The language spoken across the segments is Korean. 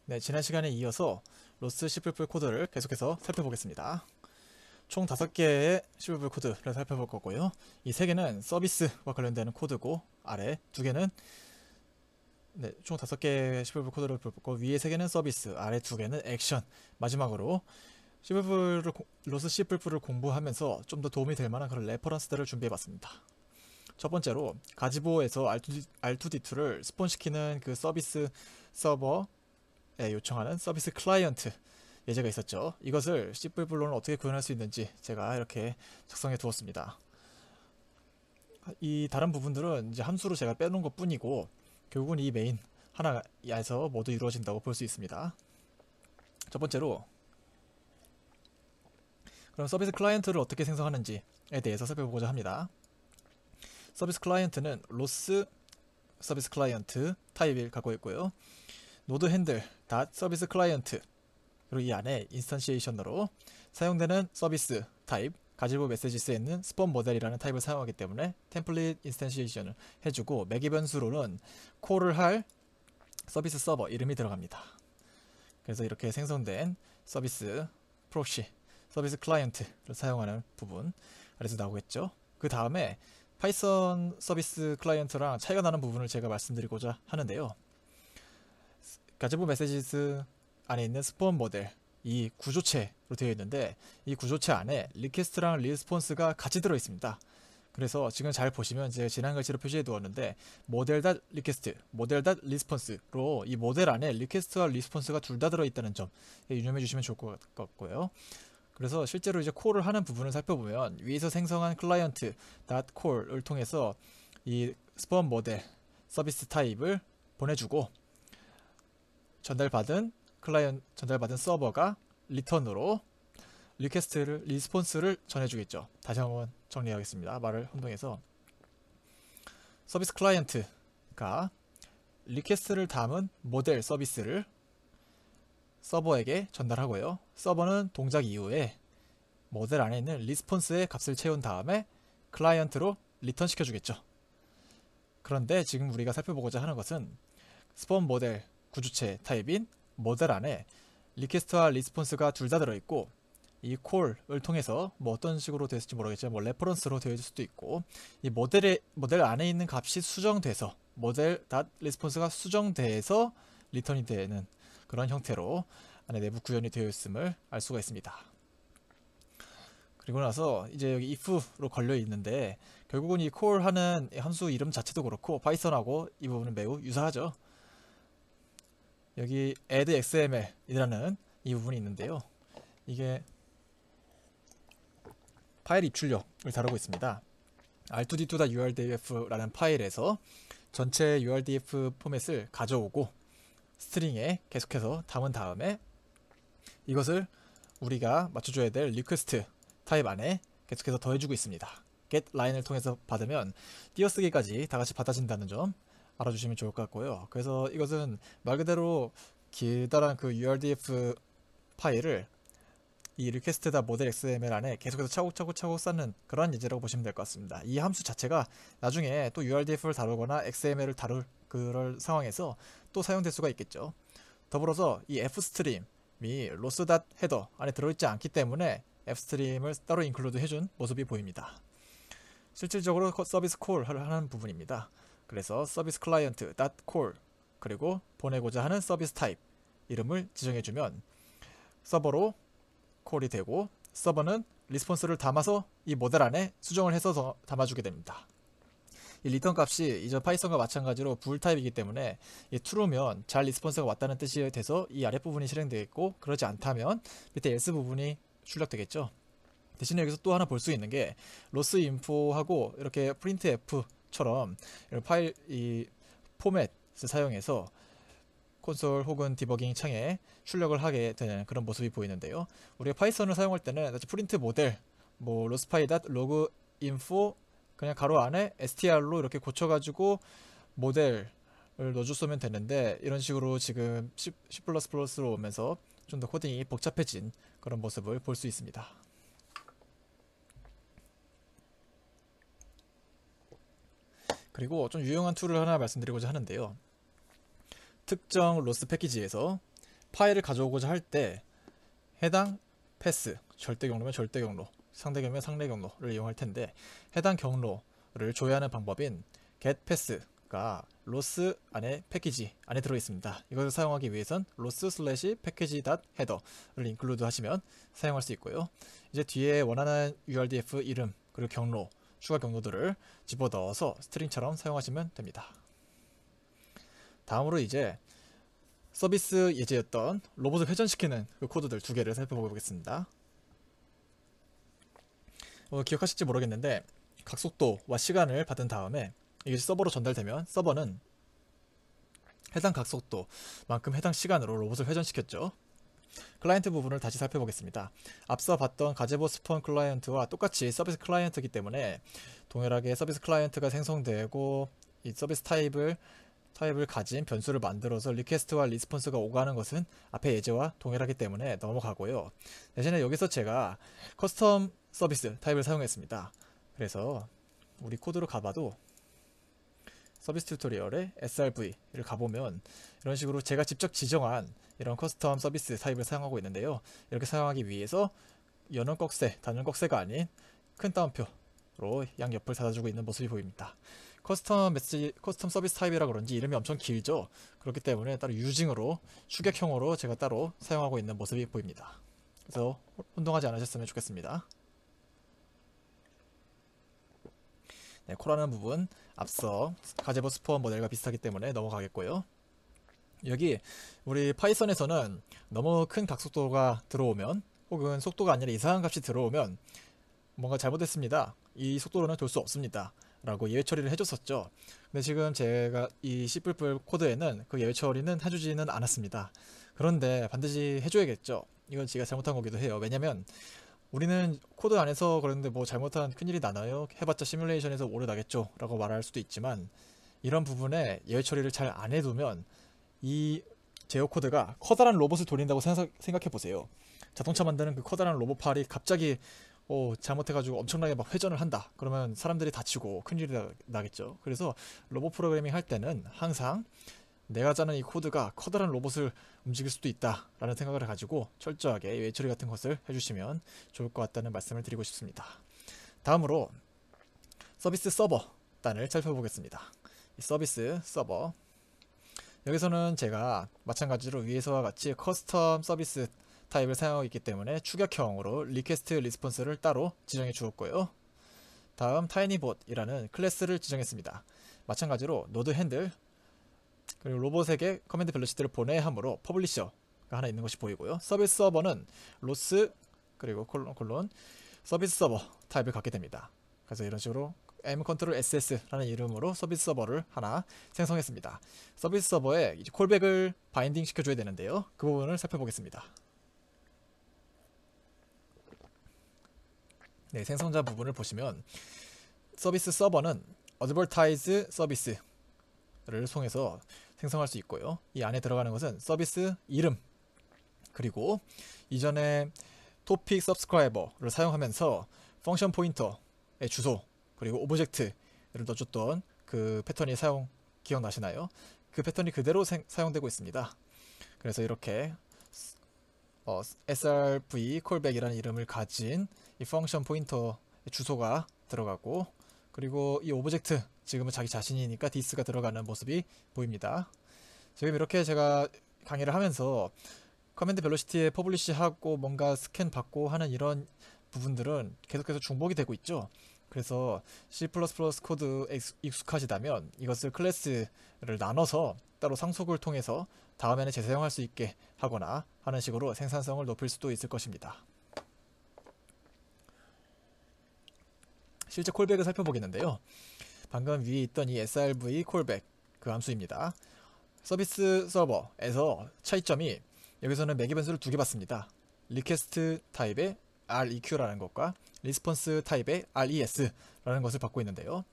네, 지난 시간에 이어서 로스 C++ 코드를 계속해서 살펴보겠습니다. 총 5개의 C++ 코드를 살펴볼 거고요. 이 3개는 서비스와 관련되는 코드고 아래 2개는 총 5개의 C++ 코드를 볼 거고 위에 3개는 서비스, 아래 2개는 액션. 마지막으로 로스 C++를 공부하면서 좀 더 도움이 될 만한 그런 레퍼런스들을 준비해봤습니다. 첫 번째로 가지보에서 R2D2를 스폰시키는 그 서비스 서버 요청하는 서비스 클라이언트 예제가 있었죠. 이것을 C++로는 어떻게 구현할 수 있는지 제가 이렇게 작성해 두었습니다. 이 다른 부분들은 이제 함수로 제가 빼놓은 것 뿐이고 결국은 이 메인 하나에서 모두 이루어진다고 볼 수 있습니다. 첫 번째로 그럼 서비스 클라이언트를 어떻게 생성하는지에 대해서 살펴보고자 합니다. 서비스 클라이언트는 로스 서비스 클라이언트 타입을 갖고 있고요. 노드 핸들 서비스 클라이언트 그리고 이 안에 인스턴시에이션으로 사용되는 서비스 타입 가지보 메시지스에 있는 스폰 모델이라는 타입을 사용하기 때문에 템플릿 인스턴시에이션을 해주고 매개 변수로는 콜을 할 서비스 서버 이름이 들어갑니다. 그래서 이렇게 생성된 서비스 프록시 서비스 클라이언트를 사용하는 부분 아래서 나오겠죠. 그 다음에 파이썬 서비스 클라이언트랑 차이가 나는 부분을 제가 말씀드리고자 하는데요. 가지보 메시지스 안에 있는 스폰 모델 이 구조체로 되어 있는데 이 구조체 안에 리퀘스트랑 리스폰스가 같이 들어 있습니다. 그래서 지금 잘 보시면 제가 지난 글씨로 표시해 두었는데 모델.리퀘스트, 모델.리스폰스로 이 모델 안에 리퀘스트와 리스폰스가 둘 다 들어 있다는 점 유념해 주시면 좋을 것 같고요. 그래서 실제로 이제 콜을 하는 부분을 살펴보면 위에서 생성한 클라이언트 .콜을 통해서 이 스폰 모델 서비스 타입을 보내주고 전달받은 서버가 리턴으로 리스폰스를 전해주겠죠. 다시 한번 정리하겠습니다. 말을 혼동해서 서비스 클라이언트가 리퀘스트를 담은 모델 서비스를 서버에게 전달하고요. 서버는 동작 이후에 모델 안에 있는 리스폰스의 값을 채운 다음에 클라이언트로 리턴 시켜주겠죠. 그런데 지금 우리가 살펴보고자 하는 것은 스폰 모델 구조체 타입인 모델 안에 리퀘스트와 리스폰스가 둘 다 들어있고 이 콜을 통해서 뭐 어떤 식으로 됐을지 모르겠지만 뭐 레퍼런스로 되어 있을 수도 있고 이 모델 안에 있는 값이 수정돼서 모델.리스폰스가 수정돼서 리턴이 되는 그런 형태로 안에 내부 구현이 되어 있음을 알 수가 있습니다. 그리고 나서 이제 여기 if로 걸려 있는데 결국은 이 콜하는 함수 이름 자체도 그렇고 파이썬하고 이 부분은 매우 유사하죠. 여기 add xml 이라는 이 부분이 있는데요. 이게 파일 입출력을 다루고 있습니다. r2d2.urdf라는 파일에서 전체 urdf 포맷을 가져오고 스트링에 계속해서 담은 다음에 이것을 우리가 맞춰줘야 될 리퀘스트 타입 안에 계속해서 더해주고 있습니다. get 라인을 통해서 받으면 띄어쓰기까지 다같이 받아진다는 점 알아주시면 좋을 것 같고요. 그래서 이것은 말 그대로 길다란 그 urdf 파일을 이 리퀘스트다 모델 xml 안에 계속해서 차곡차곡 쌓는 그런 예제라고 보시면 될 것 같습니다. 이 함수 자체가 나중에 또 urdf를 다루거나 xml을 다룰 그럴 상황에서 또 사용될 수가 있겠죠. 더불어서 이 fstream이 loss.header 안에 들어있지 않기 때문에 fstream을 따로 인클루드 해준 모습이 보입니다. 실질적으로 서비스 콜을 하는 부분입니다. 그래서 서비스 클라이언트 .콜 그리고 보내고자 하는 서비스 타입 이름을 지정해주면 서버로 콜이 되고 서버는 리스폰스를 담아서 이 모델 안에 수정을 해서 담아주게 됩니다. 이 리턴 값이 이전 파이썬과 마찬가지로 부 타입이기 때문에 이 true면 잘 리스폰스가 왔다는 뜻이 돼서 이 아랫부분이 실행되겠고 그러지 않다면 밑에 else 부분이 출력되겠죠. 대신에 여기서 또 하나 볼 수 있는 게 loss info하고 이렇게 printf처럼 파일 이 포맷을 사용해서 콘솔 혹은 디버깅 창에 출력을 하게 되는 그런 모습이 보이는데요. 우리가 파이썬을 사용할 때는 프린트 모델 뭐 losspi.loginfo 그냥 가로 안에 str로 이렇게 고쳐가지고 모델을 넣어줬으면 되는데 이런 식으로 지금 C++로 오면서 좀 더 코딩이 복잡해진 그런 모습을 볼 수 있습니다. 그리고 좀 유용한 툴을 하나 말씀드리고자 하는데요. 특정 로스 패키지에서 파일을 가져오고자 할 때 해당 패스, 절대 경로면 절대 경로, 상대 경로면 상대 경로를 이용할 텐데, 해당 경로를 조회하는 방법인 getPass가 로스 안에 패키지 안에 들어 있습니다. 이것을 사용하기 위해선 loss/package.header를 인클루드 하시면 사용할 수 있고요. 이제 뒤에 원하는 URDF 이름 그리고 경로, 추가 경로들을 집어넣어서 스트링처럼 사용하시면 됩니다. 다음으로 이제 서비스 예제였던 로봇을 회전시키는 그 코드들 두 개를 살펴보겠습니다. 기억하실지 모르겠는데, 각속도와 시간을 받은 다음에 이것이 서버로 전달되면 서버는 해당 각속도만큼 해당 시간으로 로봇을 회전시켰죠. 클라이언트 부분을 다시 살펴보겠습니다. 앞서 봤던 가제보 스폰 클라이언트와 똑같이 서비스 클라이언트이기 때문에 동일하게 서비스 클라이언트가 생성되고 이 서비스 타입을 가진 변수를 만들어서 리퀘스트와 리스폰스가 오가는 것은 앞의 예제와 동일하기 때문에 넘어가고요. 대신에 여기서 제가 커스텀 서비스 타입을 사용했습니다. 그래서 우리 코드로 가봐도 서비스 튜토리얼에 SRV를 가보면 이런 식으로 제가 직접 지정한 이런 커스텀 서비스 타입을 사용하고 있는데요. 이렇게 사용하기 위해서 연원 꺽쇠, 단원 꺽쇠가 아닌 큰 따옴표로 양옆을 닫아주고 있는 모습이 보입니다. 커스텀 서비스 타입이라 그런지 이름이 엄청 길죠. 그렇기 때문에 따로 유징으로 추격형으로 제가 따로 사용하고 있는 모습이 보입니다. 그래서 혼동하지 않으셨으면 좋겠습니다. 네, 콜하는 부분 앞서 가제보 스폰 모델과 비슷하기 때문에 넘어가겠고요. 여기 우리 파이썬에서는 너무 큰 각속도가 들어오면, 혹은 속도가 아니라 이상한 값이 들어오면 뭔가 잘못됐습니다, 이 속도로는 돌 수 없습니다 라고 예외 처리를 해줬었죠. 근데 지금 제가 이 C++ 코드에는 그 예외 처리는 해주지는 않았습니다. 그런데 반드시 해줘야겠죠. 이건 제가 잘못한 거기도 해요. 왜냐면 우리는 코드 안에서 그런데 뭐 잘못한 큰일이 나나요? 해봤자 시뮬레이션에서 오류 나겠죠 라고 말할 수도 있지만, 이런 부분에 예외 처리를 잘 안 해두면 이 제어 코드가 커다란 로봇을 돌린다고 생각해 보세요. 자동차 만드는 그 커다란 로봇팔이 갑자기 잘못해가지고 엄청나게 막 회전을 한다. 그러면 사람들이 다치고 큰일이 나겠죠. 그래서 로봇 프로그래밍 할 때는 항상 내가 짜는 이 코드가 커다란 로봇을 움직일 수도 있다 라는 생각을 가지고 철저하게 예외 처리 같은 것을 해주시면 좋을 것 같다는 말씀을 드리고 싶습니다. 다음으로 서비스 서버 단을 살펴보겠습니다. 이 서비스 서버, 여기서는 제가 마찬가지로 위에서와 같이 커스텀 서비스 타입을 사용하고 있기 때문에 추격형으로 리퀘스트 리스폰스를 따로 지정해 주었고요. 다음 타이니봇이라는 클래스를 지정했습니다. 마찬가지로 노드 핸들, 그리고 로봇에게 커맨드 벨로시티를 보내야 하므로 퍼블리셔가 하나 있는 것이 보이고요. 서비스 서버는 로스 그리고 콜론 서비스 서버 타입을 갖게 됩니다. 그래서 이런 식으로 mcontrol.ss라는 이름으로 서비스 서버를 하나 생성했습니다. 서비스 서버에 이제 콜백을 바인딩 시켜줘야 되는데요. 그 부분을 살펴보겠습니다. 네, 생성자 부분을 보시면 서비스 서버는 advertise 서비스를 통해서 생성할 수 있고요. 이 안에 들어가는 것은 서비스 이름, 그리고 이전에 토픽 서브스크라이버를 사용하면서 펑션 포인터의 주소, 그리고 오브젝트를 넣어줬던 그 패턴이 기억나시나요? 그 패턴이 그대로 사용되고 있습니다. 그래서 이렇게 srv 콜백이라는 이름을 가진 이 펑션 포인터의 주소가 들어가고, 그리고 이 오브젝트, 지금은 자기 자신이니까 this가 들어가는 모습이 보입니다. 지금 이렇게 제가 강의를 하면서 커맨드 벨로시티에 퍼블리시하고 뭔가 스캔 받고 하는 이런 부분들은 계속해서 중복이 되고 있죠. 그래서 C++ 코드에 익숙하시다면 이것을 클래스를 나눠서 따로 상속을 통해서 다음에는 재사용할 수 있게 하거나 하는 식으로 생산성을 높일 수도 있을 것입니다. 실제 콜백을 살펴보겠는데요. 방금 위에 있던 이 srv 콜백, 그 함수입니다. 서비스 서버에서 차이점이, 여기서는 매개 변수를 두 개 받습니다. 리퀘스트 타입의 req라는 것과 리스폰스 타입의 res라는 것을 받고 있는데요.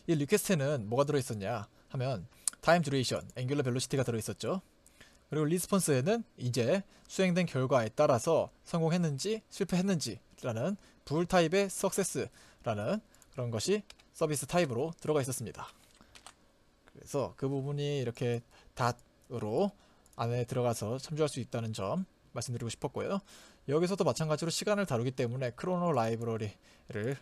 이 리퀘스트는 뭐가 들어있었냐 하면 타임 듀레이션, 앵귤러 벨로시티가 들어있었죠. 그리고 리스폰스에는 이제 수행된 결과에 따라서 성공했는지 실패했는지 라는 불 타입의 success라는 그런 것이 서비스 타입으로 들어가 있었습니다. 그래서 그 부분이 이렇게 닷으로 안에 들어가서 참조할 수 있다는 점 말씀드리고 싶었고요. 여기서도 마찬가지로 시간을 다루기 때문에 크로노 라이브러리를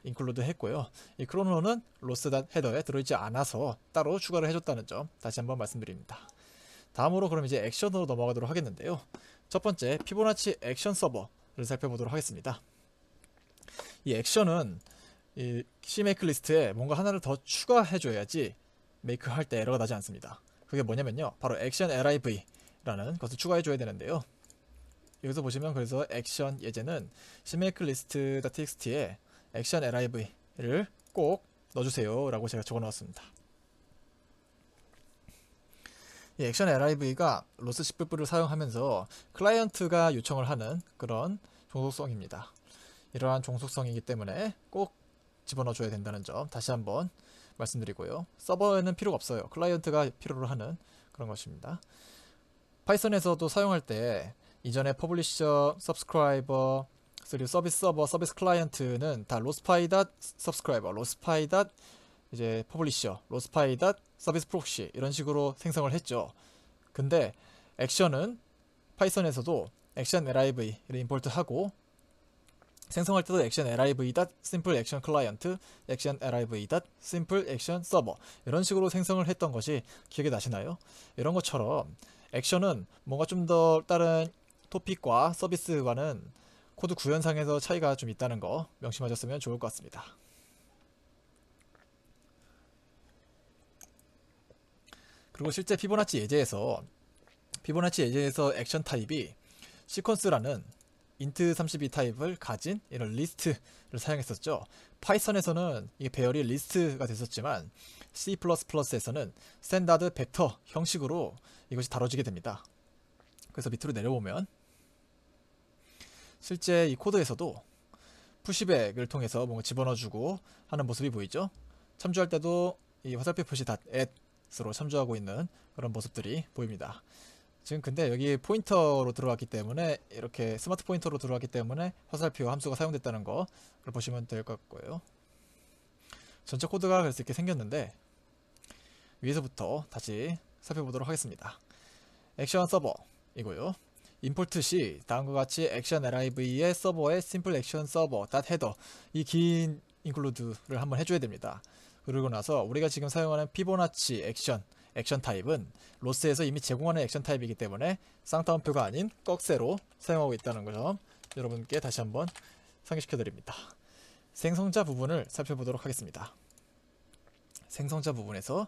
인클루드 했고요. 이 크로노는 로스.닷 헤더에 들어있지 않아서 따로 추가를 해줬다는 점 다시 한번 말씀드립니다. 다음으로 그럼 이제 액션으로 넘어가도록 하겠는데요. 첫 번째 피보나치 액션 서버를 살펴보도록 하겠습니다. 이 액션은 이 CMake 리스트에 뭔가 하나를 더 추가해줘야지 메이크 할 때 에러가 나지 않습니다. 그게 뭐냐면요, 바로 액션 LIV라는 것을 추가해줘야 되는데요. 여기서 보시면 그래서 액션 예제는 CMake list.txt에 액션 LIV를 꼭 넣어주세요 라고 제가 적어 놓았습니다. 이 액션 LIV가 로스 CPU를 사용하면서 클라이언트가 요청을 하는 그런 종속성입니다. 이러한 종속성이기 때문에 꼭 집어넣어 줘야 된다는 점 다시 한번 말씀드리고요. 서버에는 필요가 없어요. 클라이언트가 필요로 하는 그런 것입니다. 파이썬에서도 사용할 때 이전에 퍼블리셔, 서브스크라이버, 그리고 서비스 서버, 서비스 클라이언트는 다 로스파이.서브스크라이버, 로스파이. 이제 퍼블리셔, 로스파이. 서비스 프록시 이런 식으로 생성을 했죠. 근데 액션은 파이썬에서도 액션 LIV를 임포트하고 생성할 때도 액션 liv.simple action client, 액션 liv.simple action server 이런 식으로 생성을 했던 것이 기억이 나시나요? 이런 것처럼 액션은 뭔가 좀 더 다른 토픽과 서비스와는 코드 구현상에서 차이가 좀 있다는 거 명심하셨으면 좋을 것 같습니다. 그리고 실제 피보나치 예제에서 액션 타입이 시퀀스라는 int 32 타입을 가진 이런 리스트를 사용했었죠. 파이썬에서는 이게 배열이 리스트가 됐었지만 C++에서는 스탠다드 벡터 형식으로 이것이 다뤄지게 됩니다. 그래서 밑으로 내려보면 실제 이 코드에서도 푸시백을 통해서 뭔가 집어넣어주고 하는 모습이 보이죠. 참조할 때도 이 화살표 표시 .at으로 참조하고 있는 그런 모습들이 보입니다. 지금 근데 여기 포인터로 들어왔기 때문에 이렇게 스마트 포인터로 들어왔기 때문에 화살표 함수가 사용됐다는 거를 보시면 될 것 같고요. 전체 코드가 그래서 이렇게 생겼는데 위에서부터 다시 살펴보도록 하겠습니다. 액션 서버 이고요. 임포트 시 다음과 같이 액션 liv의 서버에 simple action server .header 이 긴 인클루드를 한번 해줘야 됩니다. 그러고 나서 우리가 지금 사용하는 피보나치 액션 타입은 로스에서 이미 제공하는 액션 타입이기 때문에 쌍따옴표가 아닌 꺽쇠로 사용하고 있다는 점 여러분께 다시 한번 상기시켜 드립니다. 생성자 부분을 살펴보도록 하겠습니다. 생성자 부분에서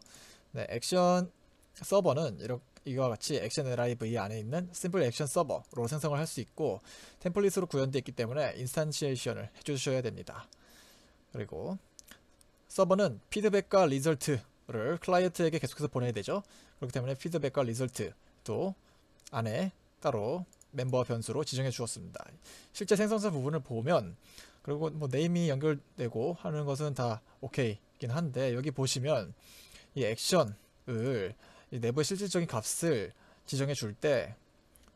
액션 서버는 이와 같이 액션 liv 안에 있는 simple action server로 생성을 할 수 있고 템플릿으로 구현되어 있기 때문에 인스탄시에이션을 해주셔야 됩니다. 그리고 서버는 피드백과 리절트를 클라이언트에게 계속해서 보내야 되죠. 그렇기 때문에 피드백과 리절트도 안에 따로 멤버 변수로 지정해 주었습니다. 실제 생성자 부분을 보면 그리고 뭐 네임이 연결되고 하는 것은 다 오케이긴 한데 여기 보시면 이 액션을 이 내부의 실질적인 값을 지정해 줄 때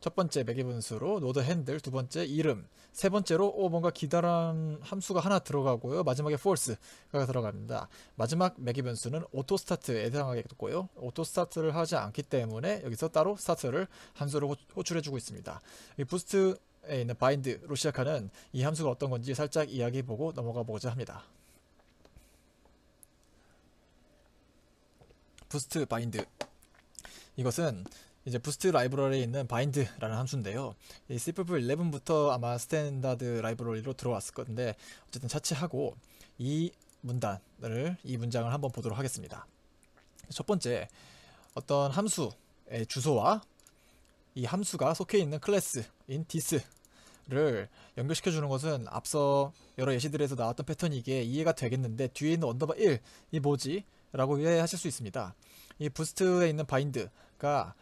첫 번째 매개 분수로 노드 핸들, 두 번째 이름, 세 번째로 뭔가 기다란 함수가 하나 들어가고요. 마지막에 false가 들어갑니다. 마지막 매개 변수는 오토 스타트에 해당하게 됐고요. 오토 스타트를 하지 않기 때문에 여기서 따로 스타트를 함수로 호출해 주고 있습니다. 이 부스트에 있는 바인드로 시작하는 이 함수가 어떤 건지 살짝 이야기해 보고 넘어가 보고자 합니다. 부스트 바인드 이것은 이제 부스트 라이브러리에 있는 바인드라는 함수인데요. 이 C++11부터 아마 스탠다드 라이브러리로 들어왔을 건데 어쨌든 차치하고 이 문장을 한번 보도록 하겠습니다. 첫 번째 어떤 함수의 주소와 이 함수가 속해 있는 클래스인 this를 연결시켜 주는 것은 앞서 여러 예시들에서 나왔던 패턴이기에 이해가 되겠는데 뒤에 있는 언더바 1이 뭐지? 라고 이해하실 수 있습니다. 이 부스트에 있는 바인드가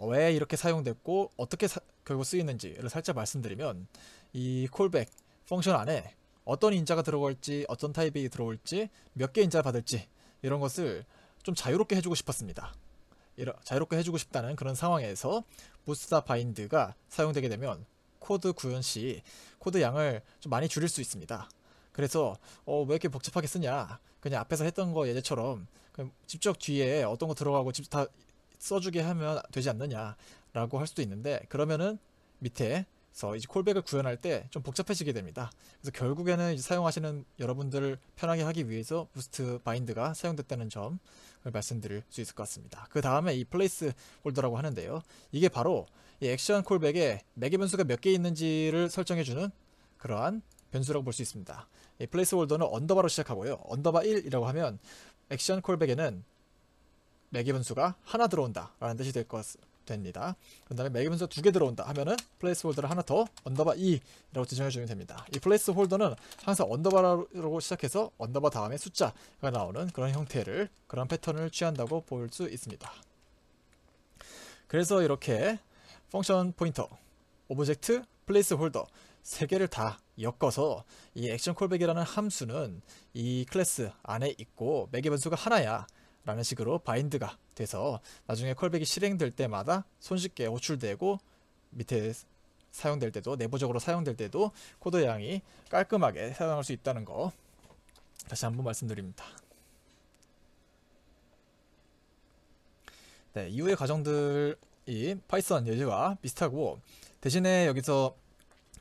왜 이렇게 사용됐고 어떻게 결국 쓰이는지를 살짝 말씀드리면 이 콜백 펑션 안에 어떤 인자가 들어갈지 어떤 타입이 들어올지 몇 개 인자를 받을지 이런 것을 좀 자유롭게 해주고 싶었습니다. 자유롭게 해주고 싶다는 그런 상황에서 부스트 바인드가 사용되게 되면 코드 구현 시 코드 양을 좀 많이 줄일 수 있습니다. 그래서 왜 이렇게 복잡하게 쓰냐, 그냥 앞에서 했던 거 예제처럼 직접 뒤에 어떤 거 들어가고 직접 다 써주게 하면 되지 않느냐 라고 할 수도 있는데, 그러면은 밑에서 이제 콜백을 구현할 때 좀 복잡해지게 됩니다. 그래서 결국에는 이제 사용하시는 여러분들을 편하게 하기 위해서 부스트 바인드가 사용됐다는 점을 말씀드릴 수 있을 것 같습니다. 그 다음에 이 플레이스 홀더라고 하는데요, 이게 바로 이 액션 콜백에 매개 변수가 몇 개 있는지를 설정해주는 그러한 변수라고 볼 수 있습니다. 이 플레이스 홀더는 언더바로 시작하고요, 언더바 1이라고 하면 액션 콜백에는 매개 변수가 하나 들어온다 라는 뜻이 됩니다. 그 다음에 매개 변수가 2개 들어온다 하면은 플레이스 홀더를 하나 더 언더바 2라고 지정해주면 됩니다. 이 플레이스 홀더는 항상 언더바로 시작해서 언더바 다음에 숫자가 나오는 그런 형태를, 그런 패턴을 취한다고 볼 수 있습니다. 그래서 이렇게 펑션 포인터, 오브젝트, 플레이스 홀더 3개를 다 엮어서 이 액션 콜백이라는 함수는 이 클래스 안에 있고 매개 변수가 하나야 라는 식으로 바인드가 돼서 나중에 콜백이 실행될 때마다 손쉽게 호출되고 밑에 사용될 때도, 내부적으로 사용될 때도 코드 양이 깔끔하게 사용할 수 있다는 거 다시 한번 말씀드립니다. 네, 이후의 과정들이 파이썬 예제와 비슷하고, 대신에 여기서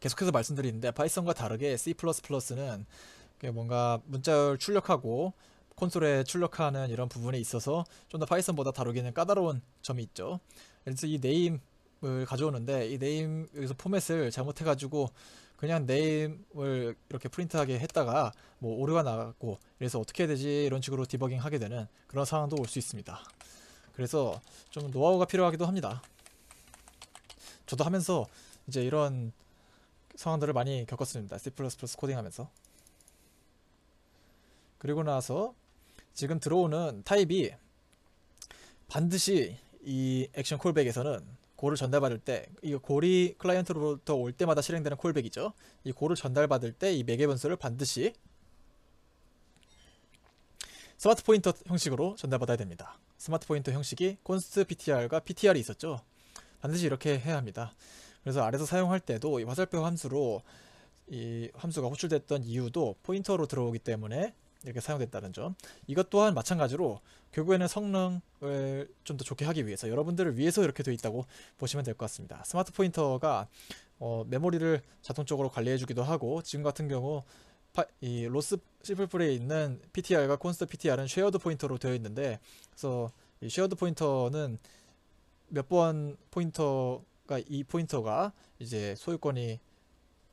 계속해서 말씀드리는데 파이썬과 다르게 C++는 뭔가 문자를 출력하고 콘솔에 출력하는 이런 부분에 있어서 좀 더 파이썬보다 다루기는 까다로운 점이 있죠. 그래서 이 네임을 가져오는데, 이 네임 여기서 포맷을 잘못해가지고 그냥 네임을 이렇게 프린트하게 했다가 뭐 오류가 나고, 그래서 어떻게 해야 되지 이런 식으로 디버깅 하게 되는 그런 상황도 올 수 있습니다. 그래서 좀 노하우가 필요하기도 합니다. 저도 하면서 이제 이런 상황들을 많이 겪었습니다. C++ 코딩하면서. 그리고 나서 지금 들어오는 타입이 반드시 이 액션 콜백에서는 고를 전달받을 때, 이 골이 클라이언트로부터 올 때마다 실행되는 콜백이죠. 이 고를 전달받을 때 이 매개 변수를 반드시 스마트 포인터 형식으로 전달받아야 됩니다. 스마트 포인터 형식이 const ptr과 ptr이 있었죠. 반드시 이렇게 해야 합니다. 그래서 아래서 사용할 때도 이 화살표 함수로 이 함수가 호출됐던 이유도 포인터로 들어오기 때문에 이렇게 사용됐다는 점, 이것 또한 마찬가지로 결국에는 성능을 좀 더 좋게 하기 위해서, 여러분들을 위해서 이렇게 되어 있다고 보시면 될 것 같습니다. 스마트 포인터가 메모리를 자동적으로 관리해 주기도 하고, 지금 같은 경우 이 로스 C++에 있는 PTR과 const PTR은 쉐어드 포인터로 되어 있는데, 그래서 이 쉐어드 포인터는 몇 번 포인터가, 이 포인터가 이제 소유권이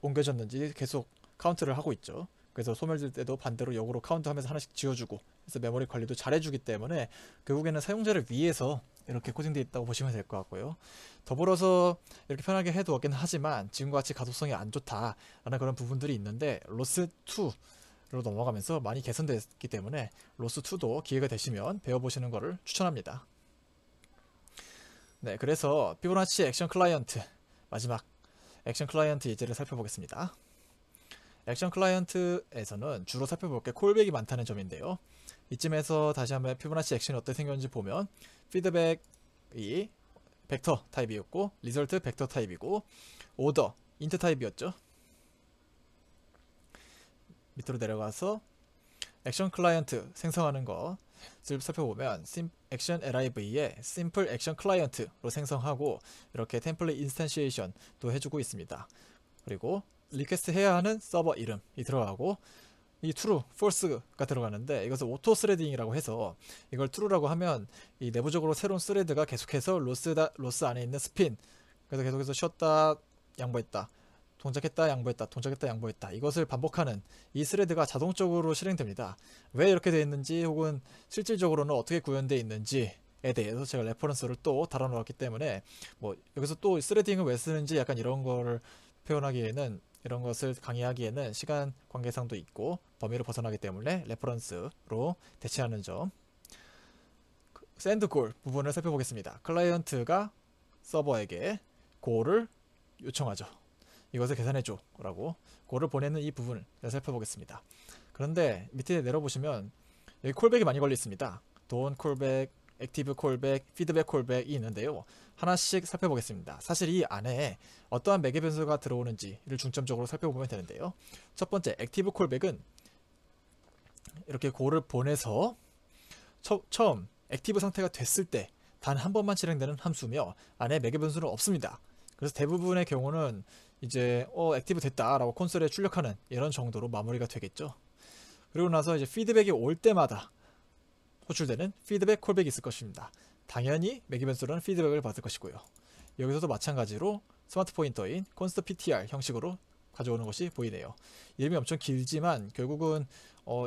옮겨졌는지 계속 카운트를 하고 있죠. 그래서 소멸될 때도 반대로 역으로 카운트하면서 하나씩 지워주고, 그래서 메모리 관리도 잘해주기 때문에 결국에는 사용자를 위해서 이렇게 코딩되어 있다고 보시면 될 것 같고요. 더불어서 이렇게 편하게 해두었긴 하지만 지금과 같이 가독성이 안 좋다라는 그런 부분들이 있는데, 로스2로 넘어가면서 많이 개선됐기 때문에 로스2도 기회가 되시면 배워보시는 것을 추천합니다. 네, 그래서 피보나치 액션 클라이언트, 마지막 액션 클라이언트 예제를 살펴보겠습니다. 액션 클라이언트에서는 주로 살펴볼 게 콜백이 많다는 점인데요, 이쯤에서 다시 한번 피보나치 액션이 어떻게 생겼는지 보면, 피드백이 벡터 타입이었고, 리설트 벡터 타입이고, 오더 인트 타입이었죠. 밑으로 내려가서 액션 클라이언트 생성하는 것을 살펴보면, 액션 liv에 심플 액션 클라이언트로 생성하고, 이렇게 템플릿 인스탄시에이션도 해주고 있습니다. 그리고 리퀘스트 해야 하는 서버 이름이 들어가고, 이 true, false가 들어가는데, 이것을 오토 스레딩이라고 해서, 이걸 true라고 하면 이 내부적으로 새로운 스레드가 계속해서 로스 안에 있는 스핀, 그래서 계속해서 쉬었다 양보했다, 동작했다 양보했다, 동작했다 양보했다, 이것을 반복하는 이 스레드가 자동적으로 실행됩니다. 왜 이렇게 되어 있는지, 혹은 실질적으로는 어떻게 구현되어 있는지에 대해서 제가 레퍼런스를 또 달아놓았기 때문에, 뭐 여기서 또 스레딩을 왜 쓰는지 약간 이런 거를 표현하기에는, 이런 것을 강의하기에는 시간 관계상도 있고 범위를 벗어나기 때문에 레퍼런스로 대체하는 점. 샌드 골 부분을 살펴보겠습니다. 클라이언트가 서버에게 골을 요청하죠. 이것을 계산해줘 라고 골을 보내는 이 부분을 살펴보겠습니다. 그런데 밑에 내려보시면 여기 콜백이 많이 걸려 있습니다. 돈 콜백, 액티브 콜백, 피드백 콜백이 있는데요, 하나씩 살펴보겠습니다. 사실 이 안에 어떠한 매개 변수가 들어오는지를 중점적으로 살펴보면 되는데요, 첫 번째 액티브 콜백은 이렇게 골을 보내서 처음 액티브 상태가 됐을 때 단 한 번만 실행되는 함수며 안에 매개 변수는 없습니다. 그래서 대부분의 경우는 이제 액티브 됐다라고 콘솔에 출력하는 이런 정도로 마무리가 되겠죠. 그리고 나서 이제 피드백이 올 때마다 호출되는 피드백 콜백이 있을 것입니다. 당연히 매개 변수로는 피드백을 받을 것이고요. 여기서도 마찬가지로 스마트 포인터인 const.ptr 형식으로 가져오는 것이 보이네요. 이름이 엄청 길지만 결국은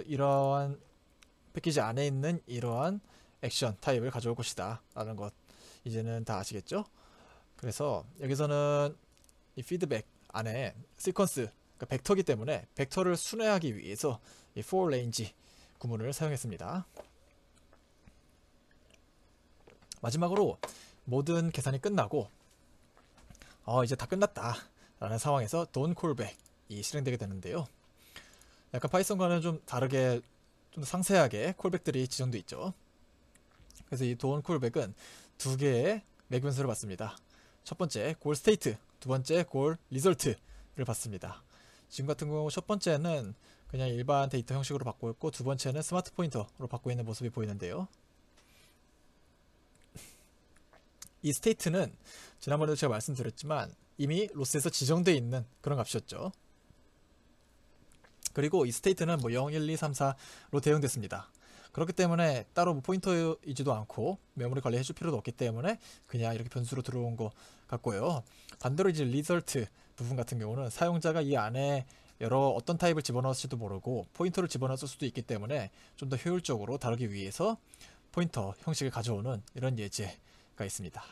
이러한 패키지 안에 있는 이러한 액션 타입을 가져올 것이다 라는 것 이제는 다 아시겠죠? 그래서 여기서는 이 피드백 안에 시퀀스, 그러니까 벡터이기 때문에 벡터를 순회하기 위해서 이 for range 구문을 사용했습니다. 마지막으로 모든 계산이 끝나고 이제 다 끝났다 라는 상황에서 don't callback이 실행되게 되는데요. 약간 파이썬과는 좀 다르게 좀 상세하게 콜백들이 지정되어 있죠. 그래서 이 don't callback은 두 개의 매개 변수를 받습니다. 첫 번째 goal state, 두 번째 goal result를 받습니다. 지금 같은 경우 첫 번째는 그냥 일반 데이터 형식으로 받고 있고 두 번째는 스마트 포인터로 받고 있는 모습이 보이는데요. 이 state는 지난번에도 제가 말씀드렸지만 이미 로스에서 지정되어 있는 그런 값이었죠. 그리고 이 state는 0, 1, 2, 3, 4로 대응됐습니다. 그렇기 때문에 따로 포인터이지도 않고 메모리 관리해줄 필요도 없기 때문에 그냥 이렇게 변수로 들어온 것 같고요. 반대로 이제 result 부분 같은 경우는 사용자가 이 안에 어떤 타입을 집어넣을지도 모르고 포인터를 집어넣을 수도 있기 때문에 좀 더 효율적으로 다루기 위해서 포인터 형식을 가져오는 이런 예제가 있습니다.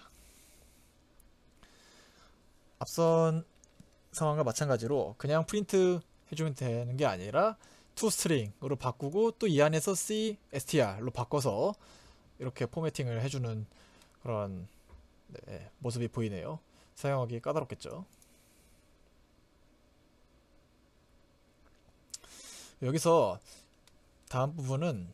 앞선 상황과 마찬가지로 그냥 프린트 해주면 되는 게 아니라 toString으로 바꾸고 또 이 안에서 CSTR로 바꿔서 이렇게 포매팅을 해주는 그런 모습이 보이네요. 사용하기 까다롭겠죠. 여기서 다음 부분은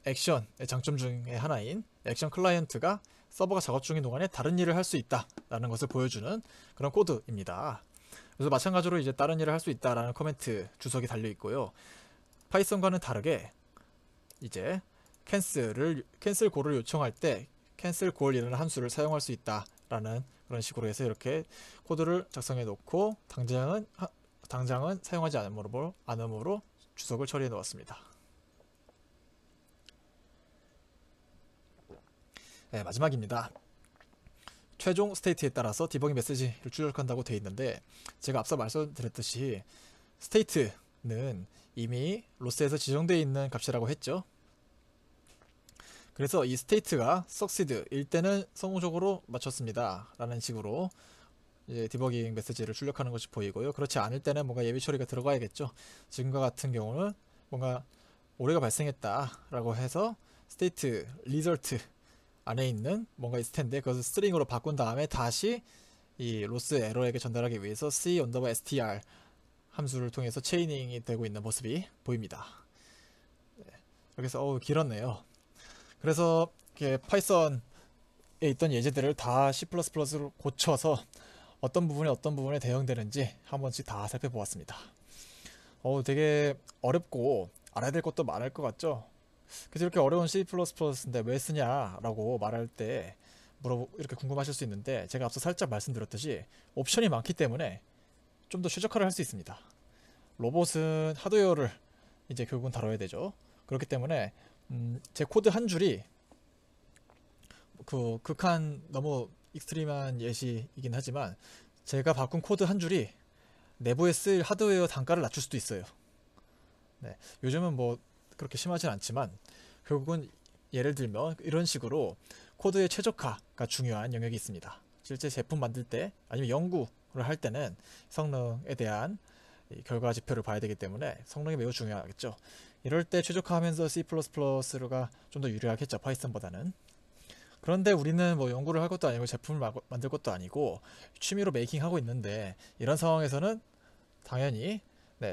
액션의 장점 중에 하나인 액션 클라이언트가 서버가 작업 중인 동안에 다른 일을 할 수 있다 라는 것을 보여주는 그런 코드입니다. 그래서 마찬가지로 이제 다른 일을 할 수 있다라는 코멘트 주석이 달려 있고요. 파이썬과는 다르게 이제 캔슬 골을 요청할 때 캔슬 골이라는 함수를 사용할 수 있다라는 그런 식으로 해서 이렇게 코드를 작성해 놓고 당장은 사용하지 않음으로 주석을 처리해 놓았습니다. 네, 마지막입니다. 최종 스테이트에 따라서 디버깅 메시지를 출력한다고 되어 있는데 제가 앞서 말씀드렸듯이 스테이트는 이미 로스에서 지정되어 있는 값이라고 했죠. 그래서 이 스테이트가 succeed일 때는 성공적으로 맞췄습니다 라는 식으로 이제 디버깅 메시지를 출력하는 것이 보이고요. 그렇지 않을 때는 뭔가 예비 처리가 들어가야겠죠. 지금과 같은 경우는 뭔가 오류가 발생했다 라고 해서 state result 안에 있는 뭔가 있을 텐데 그것을 스트링으로 바꾼 다음에 다시 이 로스 에러에게 전달하기 위해서 c_str 함수를 통해서 체이닝이 되고 있는 모습이 보입니다. 여기서 길었네요. 그래서 이렇게 파이썬에 있던 예제들을 다 C++로 고쳐서 어떤 부분에 대응되는지 한 번씩 다 살펴보았습니다. 되게 어렵고 알아야 될 것도 많을 것 같죠? 그래서 이렇게 어려운 C++인데 왜 쓰냐라고 말할 때 이렇게 궁금하실 수 있는데 제가 앞서 살짝 말씀드렸듯이 옵션이 많기 때문에 좀 더 최적화를 할 수 있습니다. 로봇은 하드웨어를 이제 결국은 다뤄야 되죠. 그렇기 때문에 제 코드 한 줄이 극한 너무 익스트림한 예시이긴 하지만 제가 바꾼 코드 한 줄이 내부에 쓸 하드웨어 단가를 낮출 수도 있어요. 네, 요즘은 뭐 그렇게 심하진 않지만 결국은 예를 들면 이런 식으로 코드의 최적화가 중요한 영역이 있습니다. 실제 제품 만들 때 아니면 연구를 할 때는 성능에 대한 결과 지표를 봐야 되기 때문에 성능이 매우 중요하겠죠. 이럴 때 최적화하면서 C++가 좀 더 유리하겠죠, 파이썬보다는. 그런데 우리는 뭐 연구를 할 것도 아니고 제품을 만들 것도 아니고 취미로 메이킹하고 있는데 이런 상황에서는 당연히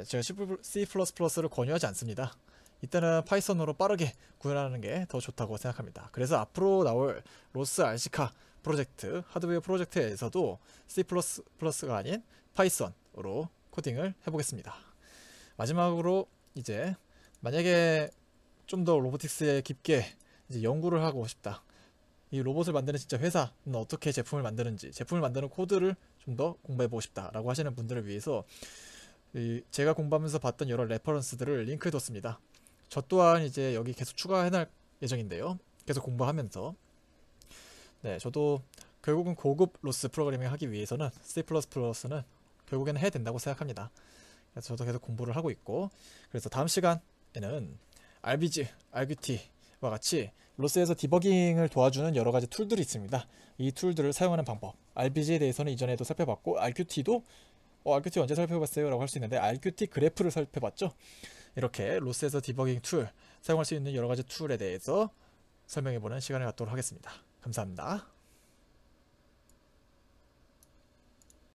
제가 C++를 권유하지 않습니다. 이때는 파이썬으로 빠르게 구현하는 게 더 좋다고 생각합니다. 그래서 앞으로 나올 로스 RC카 프로젝트, 하드웨어 프로젝트에서도 C++가 아닌 파이썬으로 코딩을 해보겠습니다. 마지막으로 이제 만약에 좀 더 로보틱스에 깊게 이제 연구를 하고 싶다. 이 로봇을 만드는 진짜 회사는 어떻게 제품을 만드는지, 제품을 만드는 코드를 좀 더 공부해보고 싶다라고 하시는 분들을 위해서 제가 공부하면서 봤던 여러 레퍼런스들을 링크해 뒀습니다. 저 또한 이제 여기 계속 추가해놓을 예정인데요. 계속 공부하면서 네, 저도 결국은 고급 로스 프로그래밍을 하기 위해서는 C++는 결국에는 해야 된다고 생각합니다. 그래서 저도 계속 공부를 하고 있고, 그래서 다음 시간에는 RBG, RQT와 같이 로스에서 디버깅을 도와주는 여러 가지 툴들이 있습니다. 이 툴들을 사용하는 방법, RBG에 대해서는 이전에도 살펴봤고, RQT도 RQT 언제 살펴봤어요? 라고 할 수 있는데, RQT 그래프를 살펴봤죠. 이렇게 로스에서 디버깅 툴, 사용할 수 있는 여러 가지 툴에 대해서 설명해보는 시간을 갖도록 하겠습니다. 감사합니다.